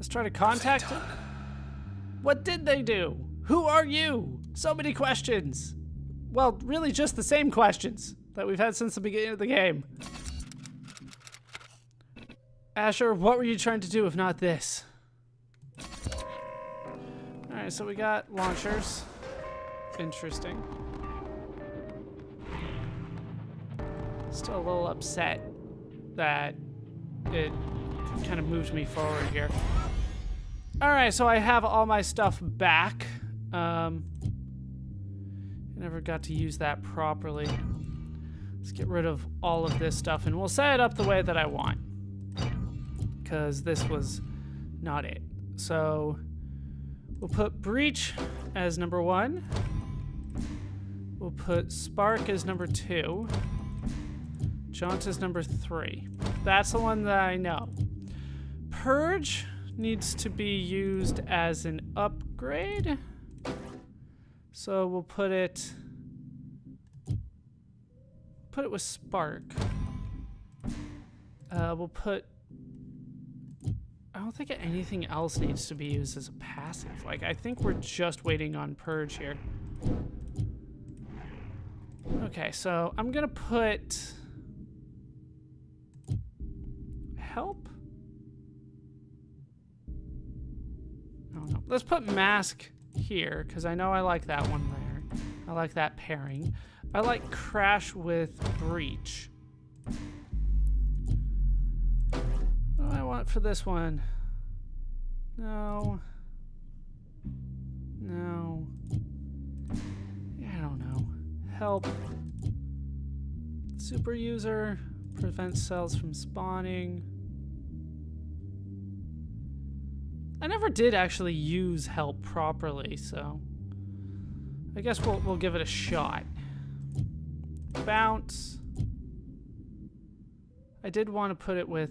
Let's try to contact him. What did they do? Who are you? So many questions. Well, really just the same questions that we've had since the beginning of the game. Asher, what were you trying to do if not this? Alright, so we got launchers. Interesting. Still a little upset that it kind of moved me forward here. Alright, so I have all my stuff back. Never got to use that properly. Let's get rid of all of this stuff and we'll set it up the way that I want. Because this was not it. So we'll put breach as number 1. We'll put spark as number 2. Jaunt as number 3. That's the one that I know. Purge needs to be used as an upgrade. So we'll put it with spark. We'll put, I don't think anything else needs to be used as a passive. Like, I think we're just waiting on purge here. Okay, so I'm gonna put help. I don't know. Let's put mask here, because I know I like that one there. I like that pairing. I like crash with breach. What do I want for this one? No. No. Yeah, I don't know. Help. Super user. Prevent cells from spawning. I never did actually use help properly, so I guess we'll give it a shot. Bounce. I did want to put it with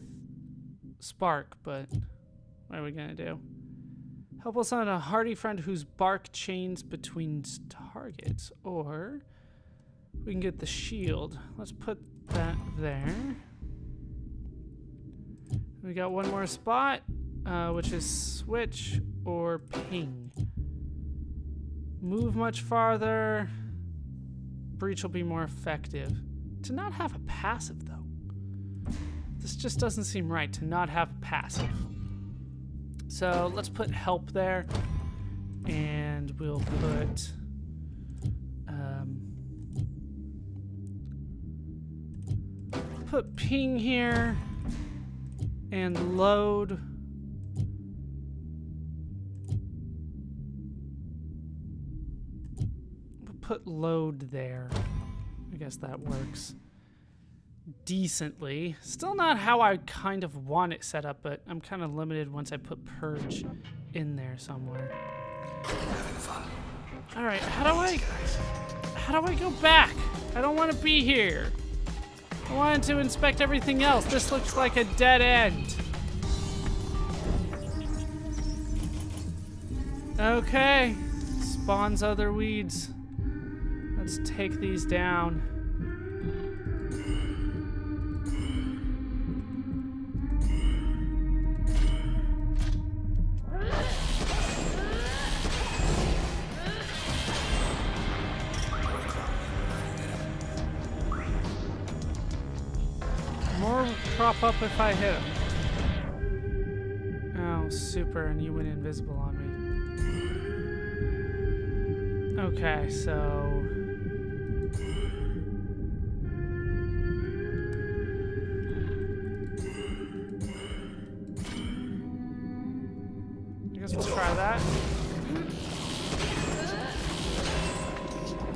spark, but what are we gonna do? Help us on a hardy friend whose bark chains between targets, or we can get the shield. Let's put that there. We got one more spot. Which is switch or ping. Move much farther. Breach will be more effective. To not have a passive, though. This just doesn't seem right, to not have a passive. So let's put help there. And we'll put ping here. And load. Put load there. I guess that works decently. Still not how I kind of want it set up, but I'm kind of limited once I put purge in there somewhere. All right, how do I go back? I don't want to be here. I wanted to inspect everything else. This looks like a dead end. Okay, spawns other weeds. Let's take these down. More will crop up if I hit him. Oh, super, and you went invisible on me. Okay, so we'll try that.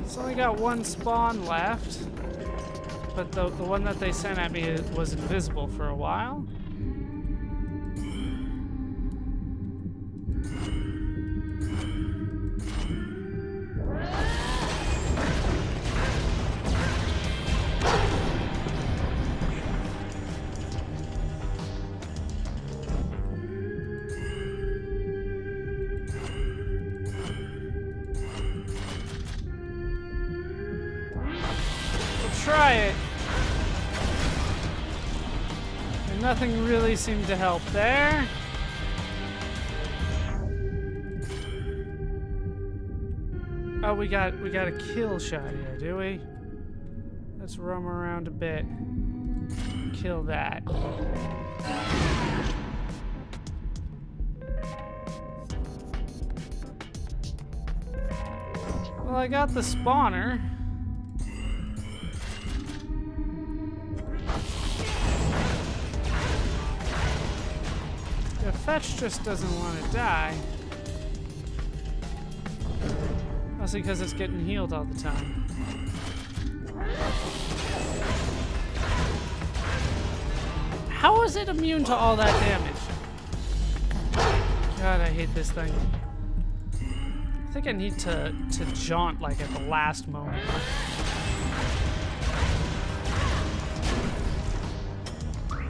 It's only got one spawn left, but the one that they sent at me was invisible for a while. Try it. And nothing really seemed to help there. Oh, we got a kill shot here, do we? Let's roam around a bit. Kill that. Well, I got the spawner. The fetch just doesn't want to die. Mostly because it's getting healed all the time. How is it immune to all that damage? God, I hate this thing. I think I need to jaunt like at the last moment.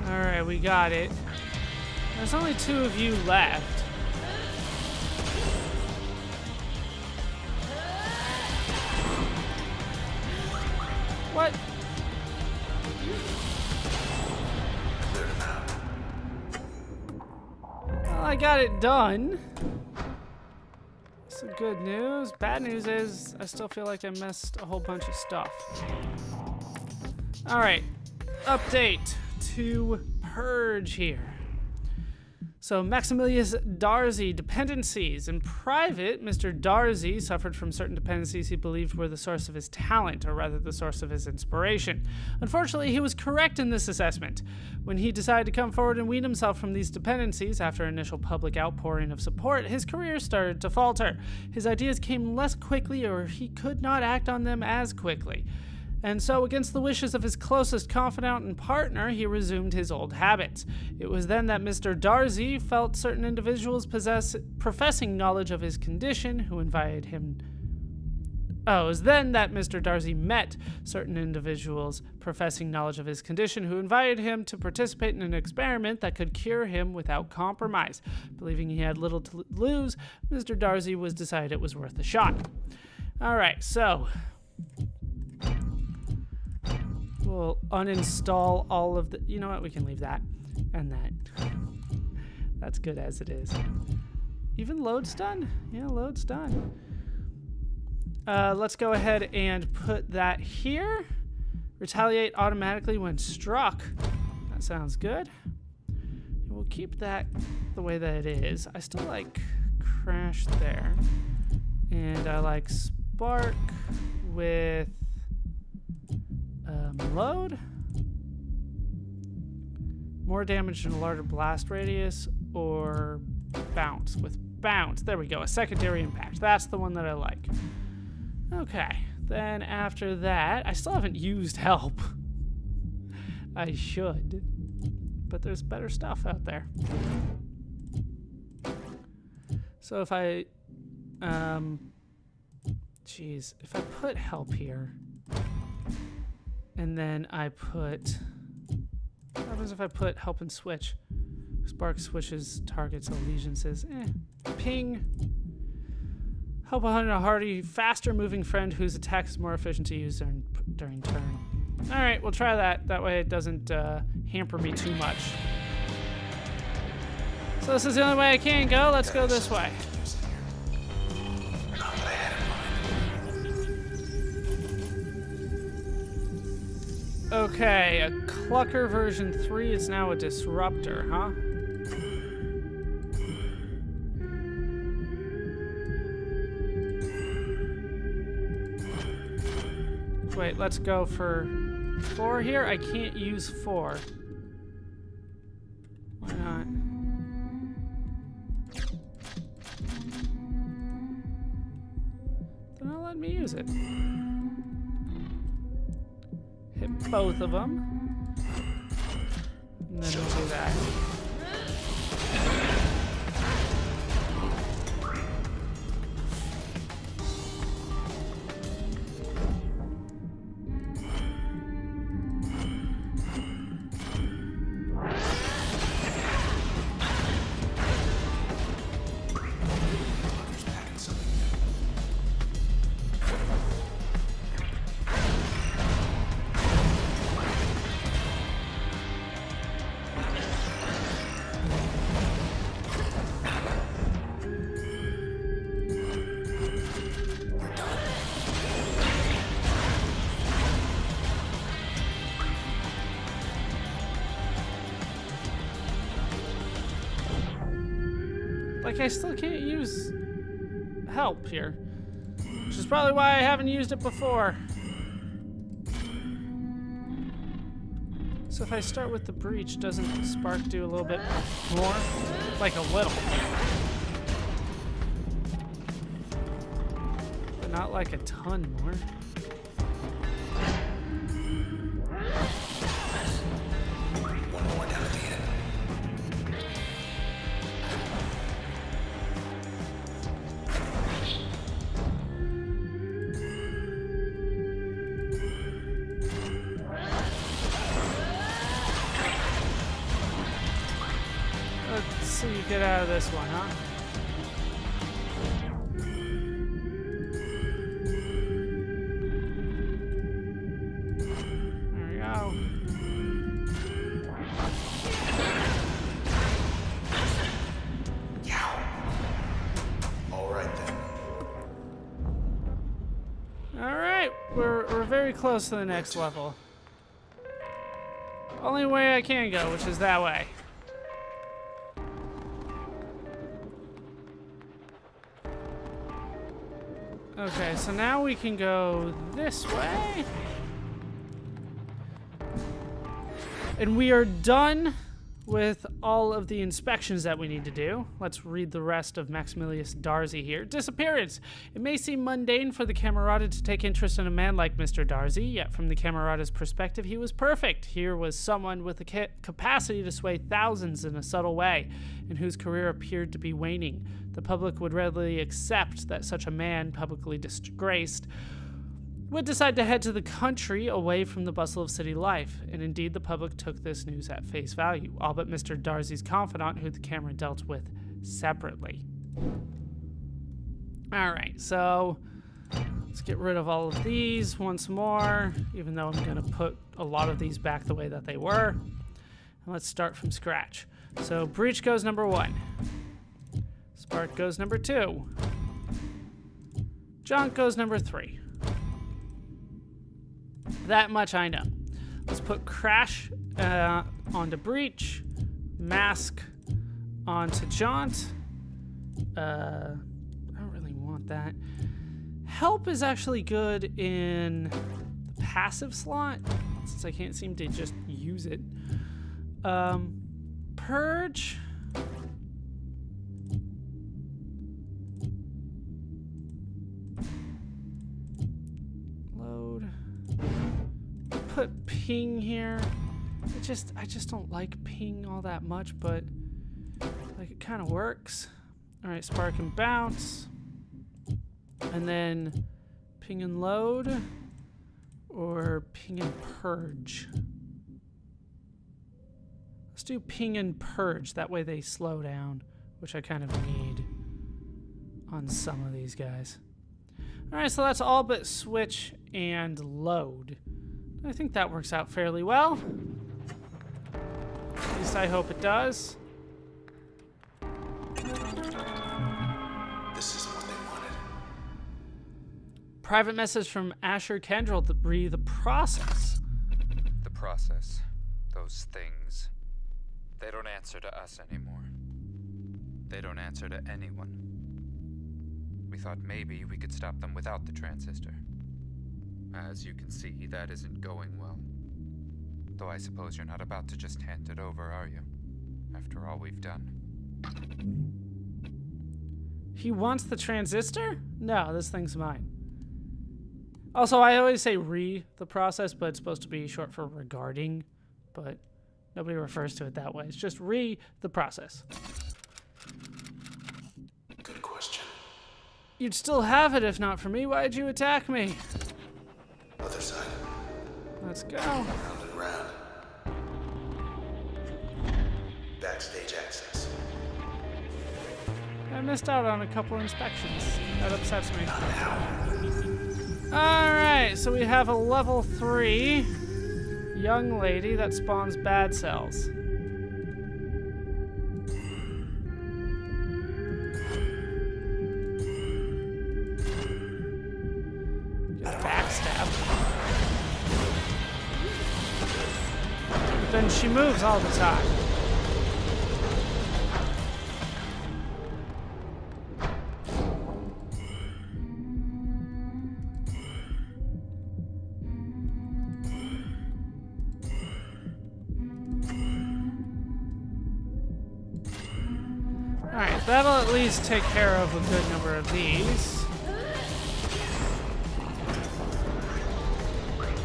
Alright, we got it. There's only 2 of you left. What? Well, I got it done. Some good news. Bad news is I still feel like I missed a whole bunch of stuff. Alright. Update to Purge here. So, Maximilius Darcy, dependencies. In private, Mr. Darcy suffered from certain dependencies he believed were the source of his talent, or rather the source of his inspiration. Unfortunately, he was correct in this assessment. When he decided to come forward and wean himself from these dependencies, after initial public outpouring of support, his career started to falter. His ideas came less quickly, or he could not act on them as quickly. And so, against the wishes of his closest confidant and partner, he resumed his old habits. It was then that Mr. Darcy felt certain individuals professing knowledge of his condition who invited him... Oh, it was then that Mr. Darcy met certain individuals professing knowledge of his condition who invited him to participate in an experiment that could cure him without compromise. Believing he had little to lose, Mr. Darcy was decided it was worth a shot. Alright, so... we'll uninstall all of the... You know what? We can leave that. And that. That's good as it is. Even load's done? Yeah, load's done. Let's go ahead and put that here. Retaliate automatically when struck. That sounds good. We'll keep that the way that it is. I still like crash there. And I like spark with... load. More damage and a larger blast radius, or bounce with bounce. There we go, a secondary impact. That's the one that I like. Okay, then after that, I still haven't used help. I should, but there's better stuff out there. So if I, geez, if I put help here, and then I put... what happens if I put help and switch? Spark switches targets allegiances. Ping. Help a hardy, faster moving friend whose attack is more efficient to use during turn. Alright, we'll try that. That way it doesn't hamper me too much. So this is the only way I can go. Let's go this way. Okay, a Clucker version 3 is now a Disruptor, huh? Wait, let's go for 4 here. I can't use 4. Why not? They're not letting me use it. Hit both of them. And then we'll do that. like, I still can't use help here. Which is probably why I haven't used it before. So if I start with the breach, doesn't Spark do a little bit more? Like a little. But not like a ton more. One more down at the end. Let's see you get out of this one, huh? There we go. All right then. All right, we're very close to the next level. Only way I can go, which is that way. Okay, so now we can go this way. And we are done with all of the inspections that we need to do. Let's read the rest of Maximilius Darcy here. Disappearance. It may seem mundane for the Camerata to take interest in a man like Mr. Darcy, yet from the Camerata's perspective, he was perfect. Here was someone with the capacity to sway thousands in a subtle way, and whose career appeared to be waning. The public would readily accept that such a man, publicly disgraced, would decide to head to the country away from the bustle of city life, and indeed the public took this news at face value, all but Mr. Darcy's confidant, who the camera dealt with separately. Alright, so let's get rid of all of these once more, even though I'm going to put a lot of these back the way that they were. And let's start from scratch. So breach goes number 1. Spark goes number 2. Junk goes number 3. That much I know. Let's put Crash onto Breach, Mask onto Jaunt. I don't really want that. Help is actually good in the passive slot, since I can't seem to just use it. Purge. Put ping here. I just don't like ping all that much, but like it kind of works. All right, spark and bounce, and then ping and load, or ping and purge. Let's do ping and purge. That way they slow down, which I kind of need on some of these guys. All right, so that's all but switch and load. I think that works out fairly well. At least I hope it does. This isn't what they wanted. Private message from Asher Kendrill to breathe the process. The process. Those things. They don't answer to us anymore. They don't answer to anyone. We thought maybe we could stop them without the transistor. As you can see, that isn't going well. Though I suppose you're not about to just hand it over, are you? After all we've done. He wants the transistor? No, this thing's mine. Also, I always say the process, but it's supposed to be short for regarding, but nobody refers to it that way. It's just the process. Good question. You'd still have it if not for me. Why'd you attack me? Other side. Let's go. Round and round. Backstage access. I missed out on a couple inspections. That upsets me. Not now. Alright, so we have a level 3 young lady that spawns bad cells. Then she moves all the time. Alright, that'll at least take care of a good number of these.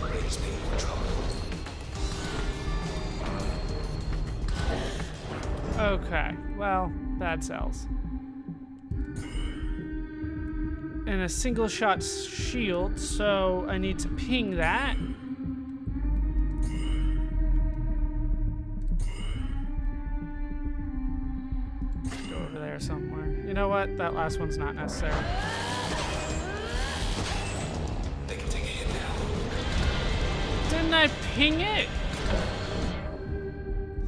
Ladies making more trouble. Okay, well, bad cells. And a single shot shield, so I need to ping that. Go over there somewhere. You know what? That last one's not necessary. They can take a hit now. Didn't I ping it?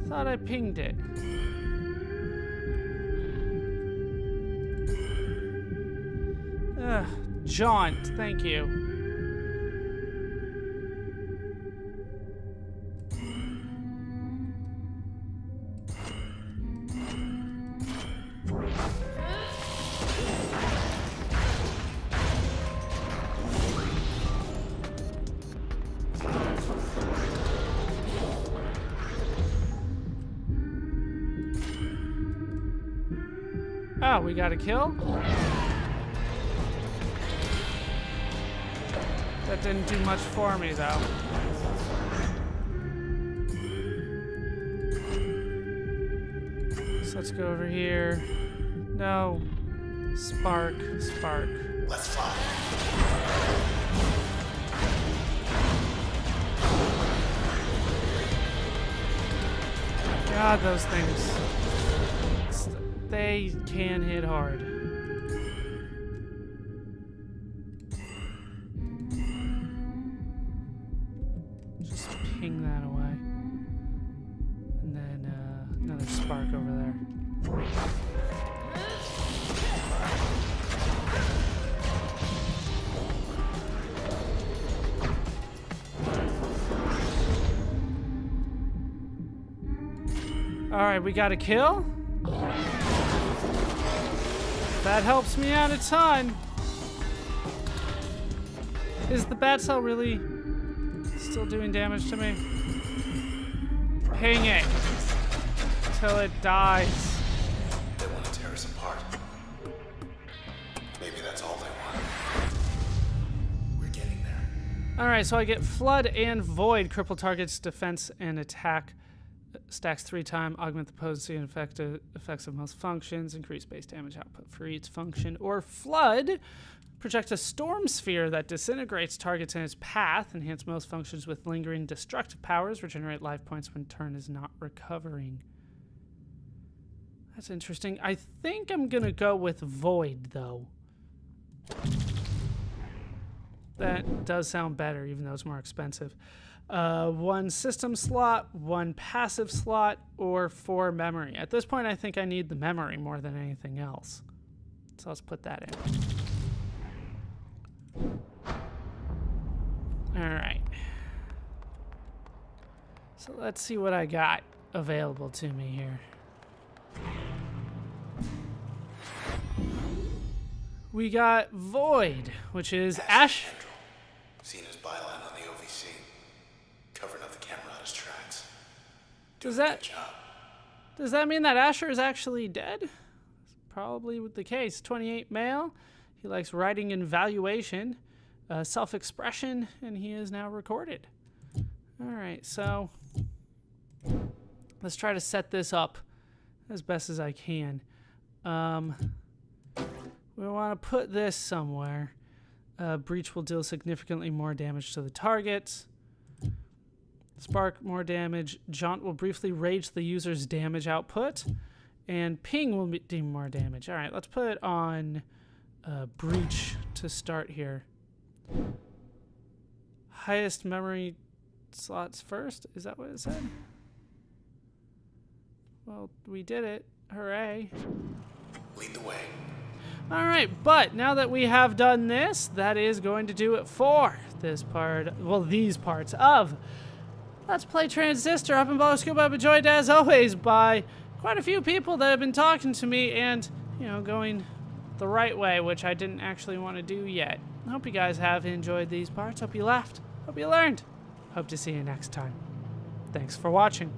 Thought I pinged it. Ugh, jaunt, thank you. Oh, we got a kill? That didn't do much for me, though. So let's go over here. No. Spark, spark. Let's fly. God, those things. They can hit hard. Just ping that away. And then another spark over there. Alright, we got a kill. That helps me out a ton. Is the bat cell really still doing damage to me? Ping it till it dies. They want to tear us apart. Maybe that's all they want. We're getting there. Alright, so I get Flood and Void. Cripple targets defense and attack. Stacks 3 times, augment the potency and effects of most functions, increase base damage output for each function. Or Flood, project a storm sphere that disintegrates targets in its path, enhance most functions with lingering destructive powers, regenerate life points when turn is not recovering. That's interesting. I think I'm gonna go with Void, though. That does sound better, even though it's more expensive. 1 system slot, 1 passive slot, or 4 memory. At this point, I think I need the memory more than anything else. So let's put that in. Alright. So let's see what I got available to me here. We got Void, which is Ash. Seen as byline on the OVC. Covering up the Camerata's tracks. Does Good that job. mean that Asher is actually dead? Probably the case. 28 male. He likes writing and valuation, self-expression, and he is now recorded. All right, so let's try to set this up as best as I can. We want to put this somewhere. Breach will deal significantly more damage to the target. Spark, more damage. Jaunt will briefly rage the user's damage output. And Ping will do more damage. All right, let's put it on Breach to start here. Highest memory slots first? Is that what it said? Well, we did it. Hooray. Lead the way. All right, but now that we have done this, that is going to do it for this part, well, these parts of Let's Play Transistor. Up in ballerscuba. I've been joined, as always, by quite a few people that have been talking to me and, you know, going the right way, which I didn't actually want to do yet. I hope you guys have enjoyed these parts. Hope you laughed. Hope you learned. Hope to see you next time. Thanks for watching.